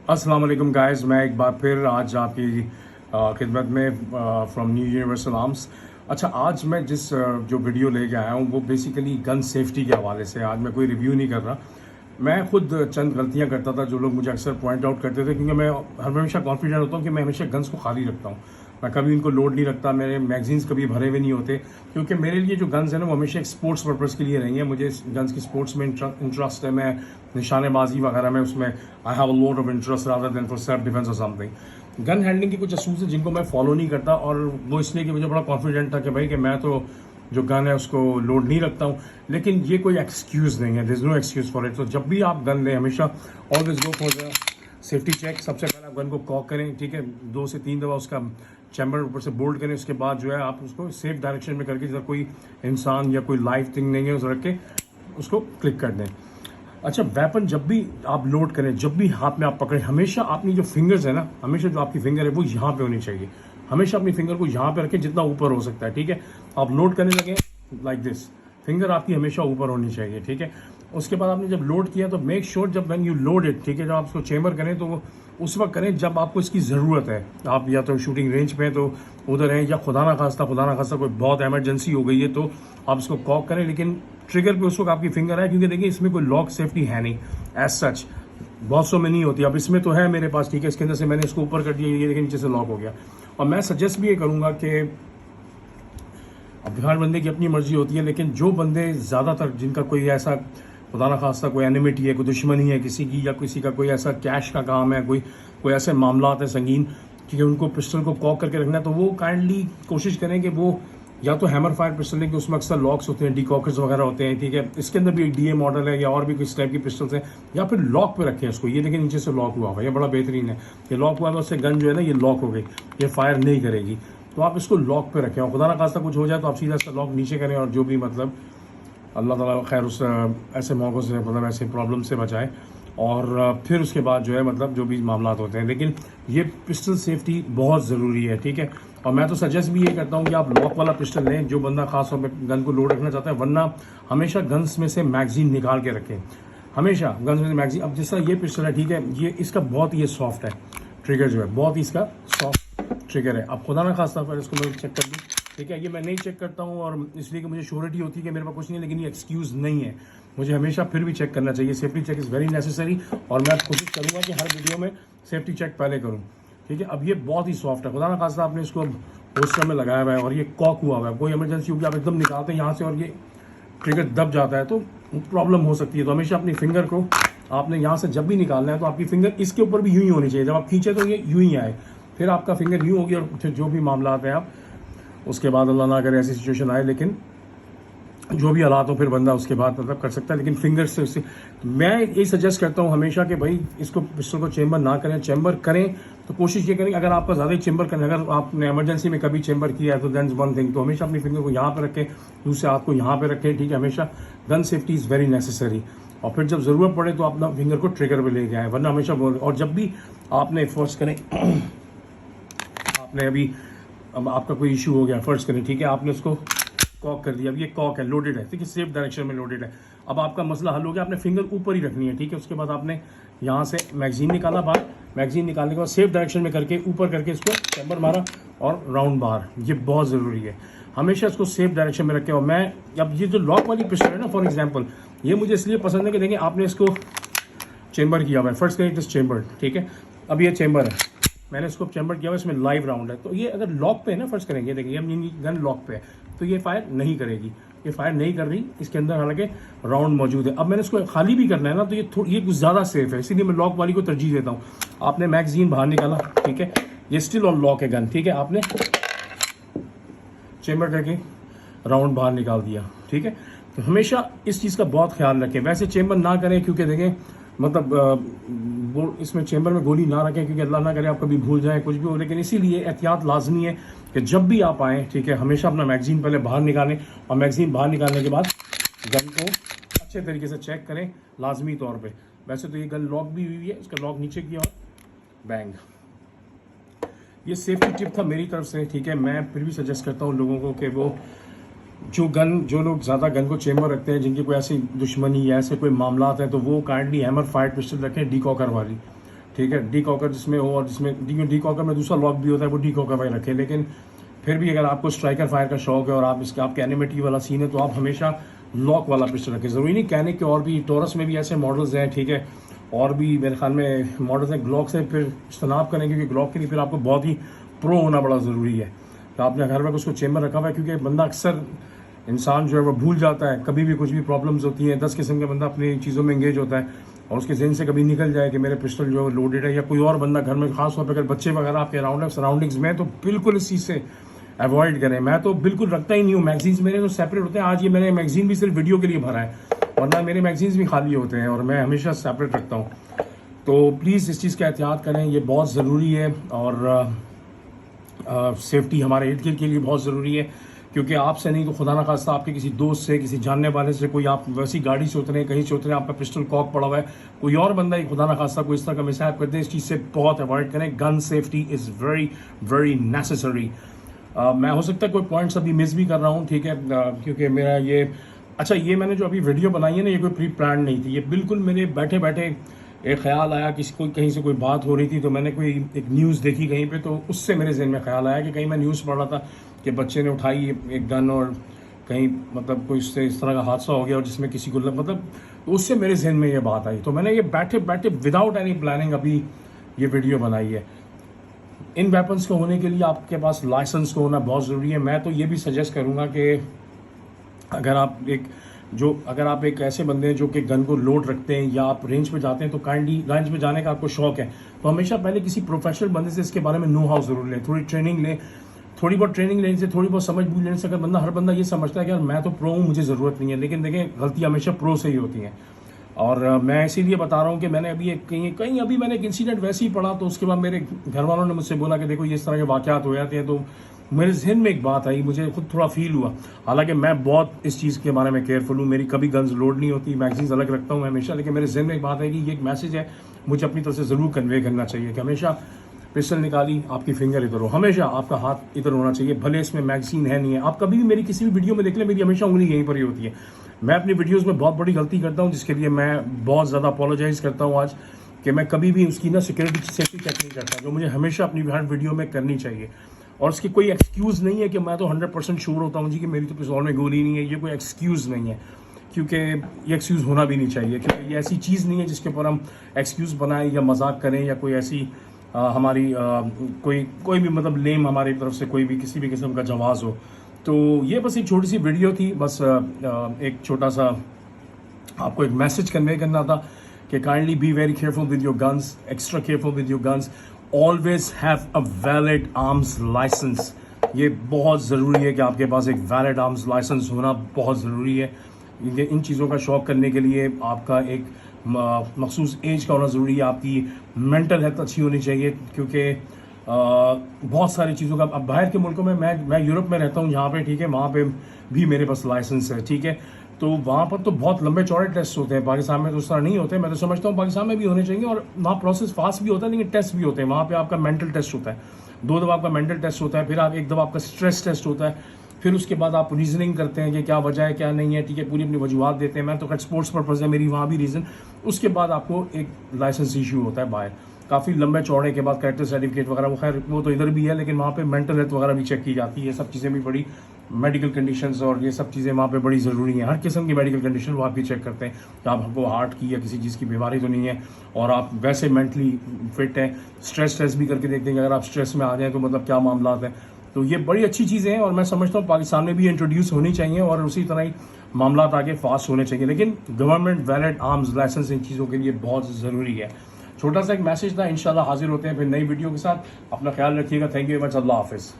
अस्सलाम वालेकुम गाइस, मैं एक बार फिर आज आपकी खिदमत में फ्रॉम न्यू यूनिवर्सल आर्म्स। अच्छा, आज मैं जिस जो वीडियो लेके आया हूँ वो बेसिकली गन सेफ्टी के हवाले से। आज मैं कोई रिव्यू नहीं कर रहा। मैं खुद चंद गलतियाँ करता था जो लोग मुझे अक्सर पॉइंट आउट करते थे, क्योंकि मैं हमेशा कॉन्फिडेंट होता हूँ कि मैं हमेशा गन्स को खाली रखता हूँ। मैं कभी उनको लोड नहीं रखता, मेरे मैगजीन्स कभी भरे हुए नहीं होते, क्योंकि मेरे लिए जो गन्स है ना वो हमेशा एक स्पोर्ट्स पर्पज़ के लिए नहीं है। मुझे गन्स की स्पोर्ट्स में इंटरेस्ट है। मैं निशानेबाजी वगैरह में उसमें I have a lot of interest rather than for self defence और समथिंग। गन हैंडलिंग की कुछ असूल है जिनको मैं फॉलो नहीं करता, और वो इसलिए कि मुझे बड़ा कॉन्फिडेंट था कि भाई कि मैं तो जो गन है उसको लोड नहीं रखता हूँ। लेकिन ये कोई एक्सक्यूज़ नहीं है, there is no excuse for it. तो जब भी आप गन लें हमेशा always go for the safety check. सबसे पहले आप गन को कॉक करें, ठीक है, 2 से 3 दफ़ा उसका चैम्बर ऊपर से बोल्ड करें। उसके बाद जो है आप उसको सेफ डायरेक्शन में करके, जिधर कोई इंसान या कोई लाइव थिंग नहीं है उस रख के उसको क्लिक कर दें। अच्छा, वेपन जब भी आप लोड करें, जब भी हाथ में आप पकड़ें, हमेशा अपनी जो फिंगर्स है ना, हमेशा जो आपकी फिंगर है वो यहाँ पे होनी चाहिए। हमेशा अपनी फिंगर को यहाँ पे रखें जितना ऊपर हो सकता है, ठीक है। आप लोड करने लगे लाइक दिस, फिंगर आपकी हमेशा ऊपर होनी चाहिए, ठीक है। उसके बाद आपने जब लोड किया तो मेक श्योर जब व्हेन यू लोड इट, ठीक है, जब आप उसको चेम्बर करें तो वो उस वक्त करें जब आपको इसकी ज़रूरत है। आप या तो शूटिंग रेंज पे तो उधर हैं, या खुदा ना खास्ता कोई बहुत एमरजेंसी हो गई है तो आप इसको कॉक करें, लेकिन ट्रिगर पे उस वक्त आपकी फिंगर है, क्योंकि देखिए इसमें कोई लॉक सेफ्टी है नहीं एज सच। बहुत सौ में नहीं होती। अब इसमें तो है मेरे पास, ठीक है, इसके अंदर से मैंने इसको ऊपर कर दिया, ये लेकिन नीचे से लॉक हो गया। और मैं सजेस्ट भी ये करूँगा कि अब हर बंदे की अपनी मर्जी होती है, लेकिन जो बंदे ज़्यादातर जिनका कोई ऐसा खुदा ना खास्ता कोई एनिमिटी है, कोई दुश्मनी है किसी की, या किसी का कोई ऐसा कैश का काम है, कोई ऐसे मामला है संगीन, ठीक है, उनको पिस्टल को कॉक करके रखना है, तो वो काइंडली कोशिश करें कि वो या तो हैमर फायर पिस्टल लें कि उसमें अक्सर लॉक्स होते हैं, डीकॉकर्स वगैरह होते हैं, ठीक है। इसके अंदर भी एक डीए मॉडल है या और भी किस टाइप की पिस्टल्स हैं, या फिर लॉक पे रखें इसको। ये देखिए नीचे से लॉक हुआ हुआ, ये बड़ा बेहतरीन है। ये लॉक हुआ तो उससे गन जो है ना ये लॉक हो गई, ये फायर नहीं करेगी। तो आप इसको लॉक पे रखें, और खुदा ना खास्ता कुछ हो जाए तो आप सीधा इसका लॉक नीचे करें, और जो भी मतलब अल्लाह ताला खैर उस ऐसे मौक़ों से मतलब ऐसे प्रॉब्लम से बचाए। और फिर उसके बाद जो है मतलब जो भी मामला होते हैं, लेकिन ये पिस्टल सेफ्टी बहुत ज़रूरी है, ठीक है। और मैं तो सजेस्ट भी ये करता हूँ कि आप लॉक वाला पिस्टल लें जो बंदा खास तौर पर गन को लोड रखना चाहता है, वरना हमेशा गन्स में से मैगजीन निकाल के रखें। हमेशा गन्स में से मैगजीन। अब जिस तरह ये पिस्टल है, ठीक है, ये इसका बहुत ही ये सॉफ्ट है, ट्रिगर जो है बहुत ही इसका सॉफ्ट ट्रिगर है। अब खुदा ना खास्ता पर इसको मैं चेक कर दूँ, ठीक है, ये मैं नहीं चेक करता हूँ, और इसलिए कि मुझे श्योरिटी होती है कि मेरे पास कुछ नहीं है, लेकिन ये एक्सक्यूज़ नहीं है। मुझे हमेशा फिर भी चेक करना चाहिए। Safety check is very necessary, और मैं कोशिश करूँगा कि हर वीडियो में सेफ्टी चेक पहले करूँ, ठीक है। अब ये बहुत ही सॉफ्ट है, खुदा ना खास्ता आपने इसको होस्टर में लगाया हुआ है और ये कॉक हुआ हुआ है, कोई इमरजेंसी होगी आप एकदम निकालते हैं यहाँ से और ये ट्रिगर दब जाता है तो प्रॉब्लम हो सकती है। तो हमेशा अपनी फिंगर को आपने यहाँ से जब भी निकालना है तो आपकी फिंगर इसके ऊपर भी यूँ ही होनी चाहिए। जब आप खींचे तो ये यूँ ही आए, फिर आपका फिंगर यूँ होगी, और फिर जो भी मामला आते हैं आप उसके बाद अल्लाह ना करे ऐसी सिचुएशन आए, लेकिन जो भी हालात हो फिर बंदा उसके बाद मतलब कर सकता है। लेकिन फिंगर से उससे मैं यही सजेस्ट करता हूँ हमेशा कि भाई इसको पिस्टल को चेंबर ना करें। चेंबर करें तो कोशिश ये करें, अगर आपका ज़्यादा चेंबर करें, अगर आपने इमरजेंसी में कभी चेंबर किया है तो दैट्स वन थिंग। तो हमेशा अपनी फिंगर को यहाँ पर रखें, दूसरे हाथ को यहाँ पर रखें, ठीक है। हमेशा gun safety is very necessary. और फिर जब ज़रूरत पड़े तो अपना फिंगर को ट्रिगर पर लेके आए, वरना हमेशा बोल। और जब भी आपने फर्स्ट करें आपने अभी अब आपका कोई इशू हो गया, फर्स्ट करें, ठीक है, आपने उसको कॉक कर दिया, अब ये कॉक है, लोडेड है, ठीक है, सेफ डायरेक्शन में लोडेड है। अब आपका मसला हल हो गया, आपने फिंगर ऊपर ही रखनी है, ठीक है। उसके बाद आपने यहाँ से मैगजीन निकाला बाहर, मैगजीन निकालने के बाद सेफ डायरेक्शन में करके ऊपर करके इसको चैम्बर मारा और राउंड बाहर। ये बहुत ज़रूरी है, हमेशा इसको सेफ डायरेक्शन में रखें। और मैं अब ये जो लॉक वाली पिस्टल है ना, फॉर एग्जाम्पल, ये मुझे इसलिए पसंद है कि देखिए आपने इसको चेम्बर किया हुआ है, फर्स्ट करें चेम्बर, ठीक है। अब ये चेम्बर है, मैंने इसको चैम्बर किया हुआ, इसमें लाइव राउंड है, तो ये अगर लॉक पे है ना, फर्स्ट करेंगे, देखिए अपनी गन लॉक पे है तो ये फायर नहीं करेगी, ये फायर नहीं कर रही, इसके अंदर हालांकि राउंड मौजूद है। अब मैंने इसको खाली भी करना है ना, तो ये कुछ ज़्यादा सेफ है, इसीलिए मैं लॉक वाली को तरजीह देता हूँ। आपने मैगजीन बाहर निकाला, ठीक है, ये स्टिल ऑन लॉक है गन, ठीक है, आपने चेम्बर करके राउंड बाहर निकाल दिया, ठीक है। तो हमेशा इस चीज़ का बहुत ख्याल रखें। वैसे चेम्बर ना करें, क्योंकि देखें मतलब इसमें चेंबर में गोली ना रखें, क्योंकि अल्लाह ना करे आप कभी भूल जाएं कुछ भी हो। लेकिन इसीलिए एहतियात लाजमी है कि जब भी आप आएँ, ठीक है, हमेशा अपना मैगजीन पहले बाहर निकालें, और मैगजीन बाहर निकालने के बाद गन को अच्छे तरीके से चेक करें लाजमी तौर पे। वैसे तो ये गन लॉक भी हुई है, इसका लॉक नीचे किया और बैंग। ये सेफ्टी टिप था मेरी तरफ से, ठीक है। मैं फिर भी सजेस्ट करता हूँ लोगों को कि वो जो लोग ज़्यादा गन को चेम्बर रखते हैं, जिनकी कोई ऐसी दुश्मनी या ऐसे कोई मामला हैं, तो वो काइंडली हैमर फायर पिस्टल रखें, डीकॉकर वाली, ठीक है, डी कॉकर जिसमें हो, और जिसमें डी कॉकर में दूसरा लॉक भी होता है, वो डी कॉकर में रखें। लेकिन फिर भी अगर आपको स्ट्राइकर फायर का शौक है और आपके एनिमेटी वाला सीन है, तो आप हमेशा लॉक वाला पिस्टल रखें। ज़रूरी नहीं कहने के, और भी टोरस में भी ऐसे मॉडल्स हैं, ठीक है, और भी मेरे ख्याल में मॉडल्स हैं। ग्लॉक से फिर इज्तनाब करें, क्योंकि ग्लॉक के लिए फिर आपको बहुत ही प्रो होना बड़ा ज़रूरी है। तो आपने घर में उसको चेम्बर रखा हुआ है, क्योंकि बंदा अक्सर इंसान जो है वो भूल जाता है, कभी भी कुछ भी प्रॉब्लम्स होती हैं, 10 किस्म का बंदा अपनी चीज़ों में इंगेज होता है, और उसके जहन से कभी निकल जाए कि मेरे पिस्टल जो लोडेड है, या कोई और बंदा घर में, खास तौर पर अगर बच्चे वगैरह आपके अराउंड है, सराउंडिंग्स में, तो बिल्कुल इस चीज़ से अवॉइड करें। मैं तो बिल्कुल रखता ही नहीं हूँ। मैगजीन्स मेरे तो सेपरेट होते हैं। आज ये मैंने मैगजीन भी सिर्फ वीडियो के लिए भरा है, वरना मेरे मैगजीन्स भी खाली होते हैं, और मैं हमेशा सेपरेट रखता हूँ। तो प्लीज़ इस चीज़ का एहतियात करें, ये बहुत ज़रूरी है, और सेफ्टी हमारे इर्द गिर्द के लिए बहुत ज़रूरी है, क्योंकि आपसे नहीं तो खुदा ना खास्ता आपके किसी दोस्त से, किसी जानने वाले से, कोई आप वैसी गाड़ी से उतरे, कहीं से उतरे, आपका पिस्टल कॉक पड़ा हुआ है, कोई और बंदा ही खुदा ना खास्ता कोई इस तरह का मिसहैप करते हैं, इस चीज़ से बहुत अवॉइड करें। Gun safety is very very necessary. मैं हो सकता है कोई पॉइंट्स अभी मिस भी कर रहा हूँ, ठीक है, क्योंकि मेरा ये अच्छा, ये मैंने जो अभी वीडियो बनाई है ना, ये कोई प्री प्लान नहीं थी, ये बिल्कुल मेरे बैठे बैठे एक ख्याल आया, किसी कोई कहीं से कोई बात हो रही थी, तो मैंने कोई एक न्यूज़ देखी कहीं पे, तो उससे मेरे जहन में ख्याल आया कि कहीं मैं न्यूज़ पढ़ रहा था कि बच्चे ने उठाई एक गन, और कहीं मतलब कोई इससे इस तरह का हादसा हो गया, और जिसमें किसी को मतलब, तो उससे मेरे जहन में ये बात आई, तो मैंने ये बैठे बैठे विदाउट एनी प्लानिंग अभी ये वीडियो बनाई है। इन वेपन्स को होने के लिए आपके पास लाइसेंस को होना बहुत ज़रूरी है। मैं तो ये भी सजेस्ट करूँगा कि अगर आप एक ऐसे बंदे हैं जो कि गन को लोड रखते हैं, या आप रेंज पे जाते हैं, तो काइंडली रेंज पे जाने का आपको शौक है, तो हमेशा पहले किसी प्रोफेशनल बंदे से इसके बारे में नो हाउ ज़रूर लें, थोड़ी ट्रेनिंग लें। थोड़ी बहुत ट्रेनिंग लेने से, थोड़ी बहुत समझ बूझ लेने से, अगर हर बंदा ये समझता है कि यार मैं तो प्रो हूँ, मुझे ज़रूरत नहीं है, लेकिन देखें गलती हमेशा प्रो से ही होती हैं। और मैं इसीलिए बता रहा हूँ कि मैंने अभी कहीं अभी मैंने एक इंसिडेंट वैसे ही पढ़ा, तो उसके बाद मेरे घर वालों ने मुझसे बोला कि देखो ये इस तरह के वाक़यात हो जाते हैं, तो मेरे जहन में एक बात आई, मुझे खुद थोड़ा फील हुआ। हालांकि मैं बहुत इस चीज़ के बारे में केयरफुल हूँ, मेरी कभी गन्स लोड नहीं होती, मैगजीन्स अलग रखता हूँ मैं हमेशा, लेकिन मेरे जहन में एक बात है कि ये एक मैसेज है, मुझे अपनी तरफ से ज़रूर कन्वे करना चाहिए कि हमेशा पिस्टल निकाली, आपकी फिंगर इधर हो, हमेशा आपका हाथ इधर होना चाहिए, भले इसमें मैगजीन है नहीं है। आप कभी भी मेरी किसी भी वीडियो में देख लें, मेरी हमेशा उंगली यहीं पर ही होती है। मैं अपनी वीडियोस में बहुत बड़ी गलती करता हूँ, जिसके लिए मैं बहुत ज़्यादा अपोलोजाइज़ करता हूँ आज, कि मैं कभी भी उसकी ना सिक्योरिटी सेफ्टी चेक नहीं करता, जो मुझे हमेशा अपनी हर वीडियो में करनी चाहिए। और उसकी कोई एक्सक्यूज़ नहीं है कि मैं तो 100% श्योर होता हूँ जी कि मेरी तो पिस्तौल में गोली नहीं है, ये कोई एक्सक्यूज़ नहीं है, क्योंकि ये एक्सक्यूज़ होना भी नहीं चाहिए, क्योंकि ये ऐसी चीज़ नहीं है जिसके ऊपर हम एक्सक्यूज़ बनाएं या मजाक करें, या कोई ऐसी हमारी कोई भी मतलब लेम हमारी तरफ से कोई भी किसी भी किस्म का जवाज़ हो। तो ये बस एक छोटी सी वीडियो थी, बस एक छोटा सा आपको एक मैसेज कन्वे करना था कि kindly be very careful with your guns, extra careful with your guns, always have a valid arms licence. ये बहुत ज़रूरी है कि आपके पास एक वैलिड आर्म्स लाइसेंस होना बहुत ज़रूरी है। इन चीज़ों का शौक़ करने के लिए आपका एक मखसूस एज का होना ज़रूरी है, आपकी मेंटल हेल्थ अच्छी होनी चाहिए, क्योंकि बहुत सारी चीज़ों का, अब बाहर के मुल्कों में मैं यूरोप में रहता हूँ यहाँ पे, ठीक है, वहाँ पे भी मेरे पास लाइसेंस है, ठीक है, तो वहाँ पर तो बहुत लंबे चौड़े टेस्ट होते हैं। पाकिस्तान में तो उस तरह नहीं होते। मैं तो समझता हूँ पाकिस्तान में भी होने चाहिए, और वहाँ प्रोसेस फास्ट भी होता है, लेकिन टेस्ट भी होते हैं। वहाँ पे आपका मेंटल टेस्ट होता है, 2 दफ़ा आपका मेंटल टेस्ट होता है, फिर आप 1 दफ़ा आपका स्ट्रेस टेस्ट होता है, फिर उसके बाद आप रीजनिंग करते हैं कि क्या वजह है क्या नहीं है, ठीक है, पूरी अपनी वजूहत देते हैं। मैं तो खैर स्पोर्ट्स पर्पज़ है मेरी वहाँ भी रीज़न। उसके बाद आपको एक लाइसेंस इशू होता है बाहर, काफ़ी लंबे चौड़े के बाद, कैरेक्टर सर्टिफिकेट वगैरह, वो खैर वो तो इधर भी है, लेकिन वहाँ पे मेंटल हेल्थ वगैरह भी चेक की जाती है। ये सब चीज़ें भी बड़ी, मेडिकल कंडीशंस और ये सब चीज़ें वहाँ पे बड़ी ज़रूरी हैं। हर किस्म की मेडिकल कंडीशन वो आपकी चेक करते हैं कि आपको हार्ट की या किसी चीज़ की बीमारी तो नहीं है, और आप वैसे मेंटली फिट हैं। स्ट्रेस टेस्ट भी करके देखते हैं कि अगर आप स्ट्रेस में आ जाएँ तो मतलब क्या मामला है। तो ये बड़ी अच्छी चीज़ें हैं, और मैं समझता हूँ पाकिस्तान में भी इंट्रोड्यूस होनी चाहिए, और उसी तरह ही मामला आगे फास्ट होने चाहिए। लेकिन गवर्नमेंट वैलिड आर्म्स लाइसेंस इन चीज़ों के लिए बहुत ज़रूरी है। छोटा सा एक मैसेज था, इंशाल्लाह हाजिर होते हैं फिर नई वीडियो के साथ। अपना ख्याल रखिएगा। Thank you very much. Allah हाफिज़।